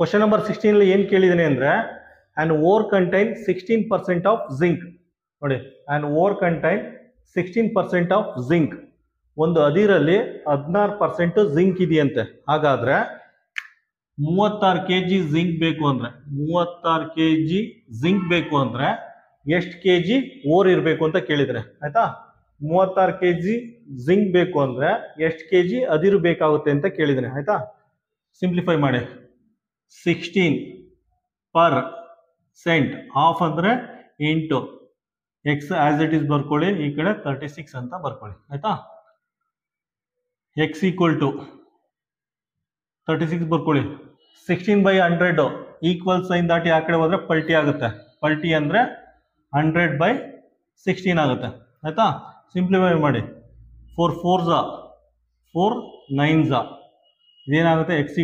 Question number 16 ಏನು ಕೇಳಿದ್ದೀನಿ ಅಂದರೆ an ore contain 16% of zinc. ನೋಡಿ, an ore contain 16% of zinc. ಒಂದು ಅದಿರಲ್ಲಿ 16% ಜಿಂಕ್ ಇದೆಯಂತೆ. ಹಾಗಾದ್ರೆ 36 kg ಜಿಂಕ್ ಬೇಕು ಅಂದ್ರೆ 36 kg ಜಿಂಕ್ ಬೇಕು ಅಂದ್ರೆ ಎಷ್ಟು kg ಓರ್ ಇರಬೇಕು ಅಂತ ಕೇಳಿದ್ರೆ, ಆಯ್ತಾ? 36 kg ಜಿಂಕ್ ಬೇಕು ಅಂದ್ರೆ ಎಷ್ಟು kg ಅದಿರು ಬೇಕಾಗುತ್ತೆ ಅಂತ ಕೇಳಿದ್ರೆ, ಆಯ್ತಾ? ಸಿಂಪ್ಲಿಫೈ ಮಾಡಿ. 16% ಹಾಫ್ ಅಂದ್ರೆ into X as it is ಬರ್ಕೊಳ್ಳಿ, ಈ ಕಡೆ 36 ಅಂತ ಬರ್ಕೊಳ್ಳಿ, ಆಯ್ತಾ? ಎಕ್ಸ್ ಈಕ್ವಲ್ ಟು 36 ಬರ್ಕೊಳ್ಳಿ. 16/100 ಈಕ್ವಲ್ ಸೈನ್ ದಾಟಿ ಆ ಕಡೆ ಹೋದ್ರೆ ಪಲ್ಟಿ ಆಗುತ್ತೆ. ಪಲ್ಟಿ ಅಂದ್ರೆ 100/16 ಆಗುತ್ತೆ, ಆಯ್ತಾ? ಸಿಂಪ್ಲಿಫೈ ಮಾಡಿ. 4 4s 4 9s ಇದೇನಾಗುತ್ತೆ, ಎಕ್ಸ್